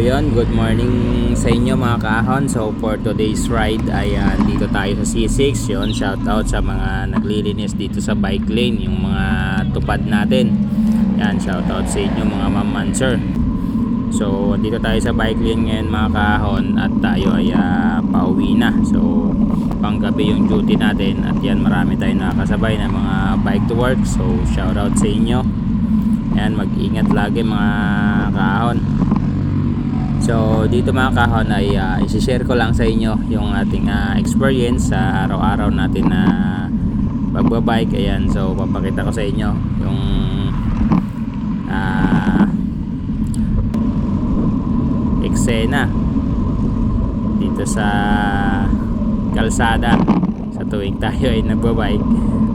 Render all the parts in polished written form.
Ayun, good morning sa inyo mga kaahon. So for today's ride ay dito tayo sa C6. Yun, shout out sa mga naglilinis dito sa bike lane, yung mga tupad natin. Yan, shout out sa inyo mga ma'am sir. So dito tayo sa bike lane ngayon mga kaahon at tayo ay pauwi na. So panggabi yung duty natin at yan, marami tayong nakakasabay na mga bike to work. So shout out sa inyo. Yan, mag-ingat lagi mga kaahon. So dito mga kahon ay isi-share ko lang sa inyo yung ating experience sa araw-araw natin na pagbabike. Ayan, so papakita ko sa inyo yung eksena dito sa kalsada sa tuwing tayo ay nagbabike.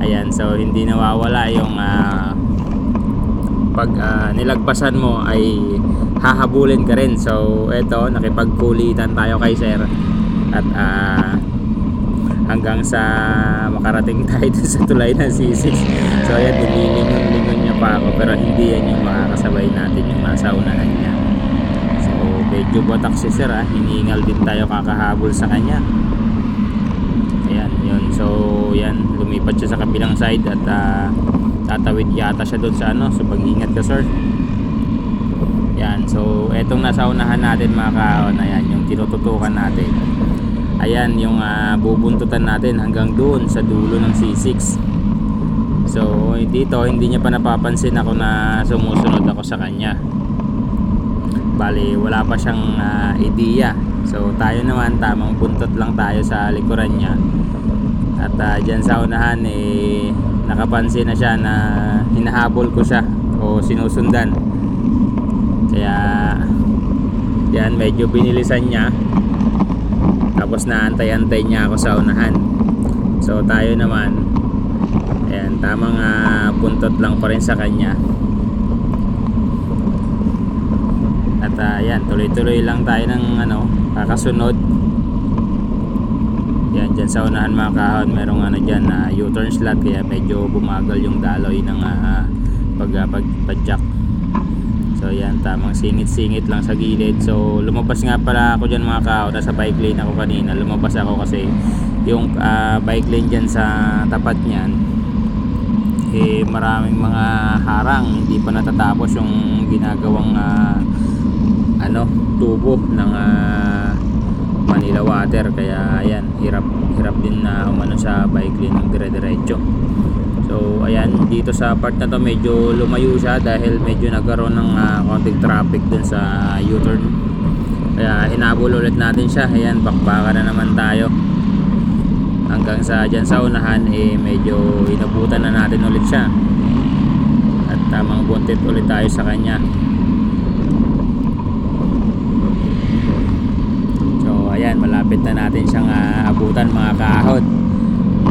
Ayan, so hindi nawawala yung pag nilagpasan mo ay hahabulin ka rin. So eto, nakipagkulitan tayo kay sir at hanggang sa makarating tayo sa tulay ng C6. So ayan, nililingon niya pa ako, pero hindi yan yung makakasabay natin, yung nasa unahan niya. So medyo batak si sir, hiningal din tayo kakahabol sa kanya. Ayan, yun. So yan, lumipat siya sa kabilang side at tatawid yata siya doon sa so pag-ingat ka sir. Yan, so etong nasa unahan natin mga kaon, ayan yung tinututukan natin. Ayan yung bubuntutan natin hanggang doon sa dulo ng C6. So dito hindi niya pa napapansin ako na sumusunod ako sa kanya. Bali wala pa siyang ideya. So tayo naman, tamang buntot lang tayo sa likuran niya. At dyan sa unahan nakapansin na siya na hinahabol ko siya o sinusundan. Kaya yan, medyo binilisan niya, tapos naantay-antay niya ako sa unahan. So tayo naman, ayan, tamang puntot lang pa rin sa kanya. At yan, tuloy-tuloy lang tayo ng kakasunod. Yan, dyan sa unahan mga kahon, merong dyan U-turn slot, kaya medyo bumagal yung daloy ng pagpadyak. So yan, tamang singit-singit lang sa gilid. So lumabas nga pala ako dyan mga kahon, nasa bike lane ako kanina. Lumabas ako kasi yung bike lane dyan sa tapat niyan maraming mga harang, hindi pa natatapos yung ginagawang tubo ng Manila Water. Kaya ayan, hirap din na umano sa bike lane ng dire-diretso. So ayan, dito sa part na to medyo lumayo siya dahil medyo nagkaroon ng konting traffic dun sa U-turn. Kaya hinabol ulit natin siya. Ayan, bakbakan na naman tayo hanggang sa dyan sa unahan medyo inabutan na natin ulit siya at tamang buntit ulit tayo sa kanya. Ayan, malapit na natin siyang abutan mga kahon.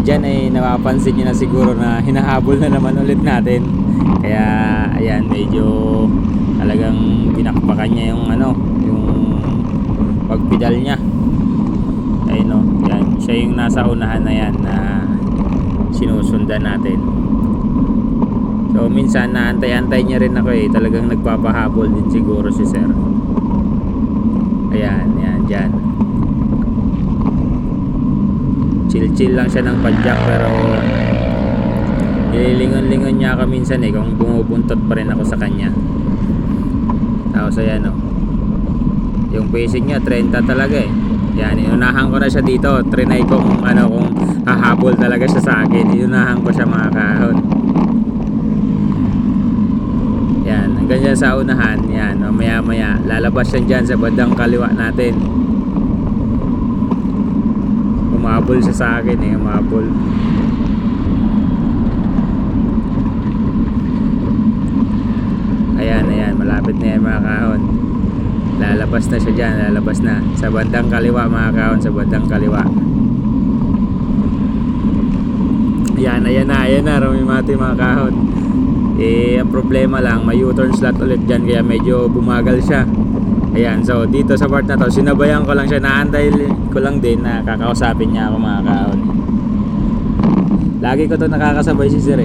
Diyan napapansin nyo na siguro na hinahabol na naman ulit natin. Kaya ayan, medyo talagang pinakpakan niya yung yung pagpedal niya. Ayun yan, siya yung nasa unahan na yan na sinusundan natin. So minsan naantay-antay niya rin ako talagang nagpapahabol din siguro si sir. Ayan, dyan. Chill lang siya ng padyak, pero nililingon-lingon niya ako minsan kung bumubuntot pa rin ako sa kanya. Tapos ayan yung pacing niya 30 talaga yan, inunahan ko na siya dito. Trinay kung kung hahabol talaga siya sa akin. Inunahan ko siya mga kahon. Yan, hanggang dyan sa unahan. Yan, maya lalabas siya dyan sa bandang kaliwa natin. Umabol siya sa akin umabol. Ayan, malapit na yan mga kahon. Lalabas na siya dyan, lalabas na sa bandang kaliwa mga kahon, sa bandang kaliwa. Ayan na rumimati mga kahon. Ang problema lang, may U-turn slot ulit dyan, kaya medyo bumagal siya. Ayan, so dito sa part na to, sinabayan ko lang siya, naantay ko lang din na kakausapin niya ako mga kahon. Lagi ko to nakakasabay si sir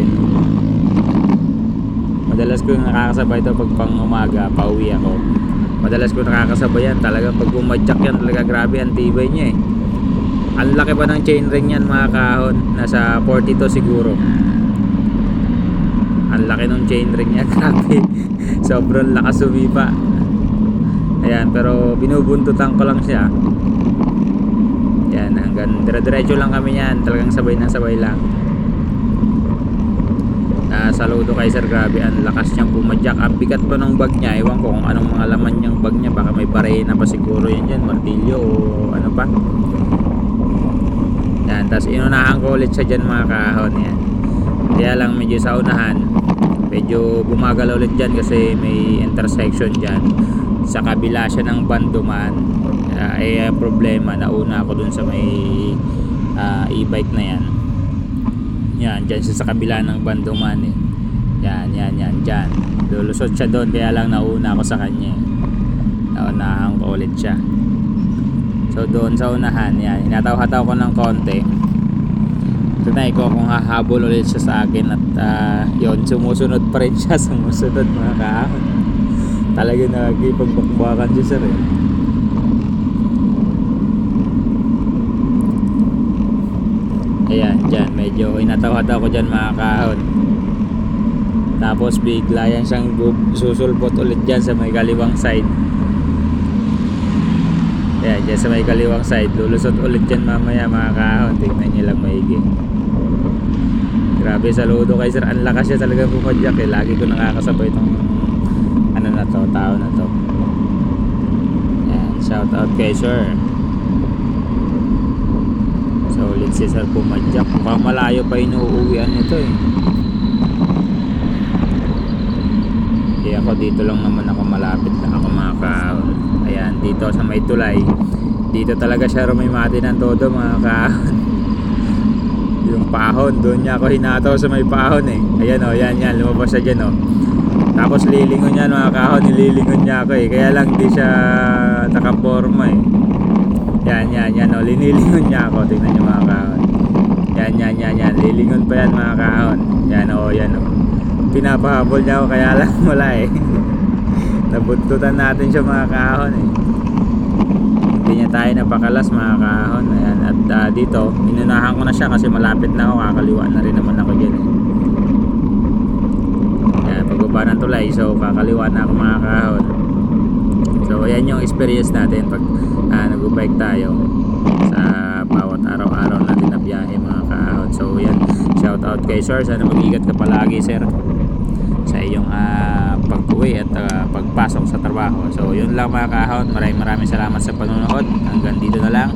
Madalas ko nakakasabay to pag pang umaga, pauwi ako. Madalas ko nakakasabayan. Talagang pag bumadyak yan, talaga grabe ang tibay niya eh. Ang laki pa ng chain ring yan mga kahon. Nasa 42 siguro. Ang laki ng chain ring niya. Grabe. Sobrang lakas sumipa. Ayan, pero binubuntutan ko lang siya. Yan, hanggang dire-diretso lang kami yan. Talagang sabay na sabay lang. Saludo kay sir, grabe ang lakas niyang pumadyak. Ang bigat pa ng bag niya, ewan ko kung anong mga laman niyang bag niya. Baka may barena pa siguro yan dyan, martilyo o ano pa. Yan, tapos inunahan ko ulit siya dyan mga kahon. Yan, kaya lang medyo sa unahan medyo bumagal ulit dyan kasi may intersection dyan. Sa kabila siya ng banduman. Problema, nauna ako dun sa may e-bike na yan. Yan, dyan siya sa kabila ng banduman eh. Yan, dyan. Lulusot siya doon, kaya lang nauna ako sa kanya eh. Naunahan ko ulit siya. So doon sa unahan, yan, hinataw-hataw ko ng konti. Tunay ko kung hahabol ulit siya sa akin. At yun, sumusunod pa rin siya. Sumusunod mga kahon. Talaga nagkipagbakbakan siya sir eh. Ayan, dyan, medyo inataw-hataw ko dyan mga kahon. Tapos bigla yan siyang susulpot ulit dyan sa may kaliwang side. Ayan, dyan sa may kaliwang side. Lulusot ulit dyan mamaya mga kahon. Tingnan nyo lang maigi. Grabe, saludo kay sir. Ang lakas siya talaga pumadyak eh. Lagi ko nakakasabay itong ano na to, tao na to. Ayan, shout out kay sir. So ulit si sir pumadyak. Mukhang malayo pa inuuwian nito eh. Kaya ako dito lang naman ako, malapit lang ako mga kahon. Ayan, dito sa may tulay. Dito talaga siya rumimati ng todo mga kahon. Yung pahon, doon niya ako hinataw sa may pahon eh. Ayan o, yan, lumabas siya dyan o. Tapos lilingon niya mga kahon, nililingon niya ako eh. Kaya lang di siya nakaporma eh. Yan o, linilingon niya ako. Tingnan niyo mga kahon. Yan, lilingon pa yan mga kahon. Yan o. Pinapahabol niya ako, kaya lang wala eh. Nabuntutan natin siya mga kahon eh. Hindi niya tayo napakalas mga kahon. Ayan, at dito inunahan ko na siya kasi malapit na ako, kakaliwa na rin naman ako dyan eh. Ayan, pagbaba ng tulay, so kakaliwa na ako mga kahon. So ayan yung experience natin pag nag-bike tayo sa bawat araw-araw natin na biyahe mga kahon. So yan, shout out kay sir, sana mag-ingat ka palagi sir sa iyong pag-uwi at pagpasok sa trabaho. So yun lang mga kahon, maraming salamat sa panonood. Hanggang dito na lang.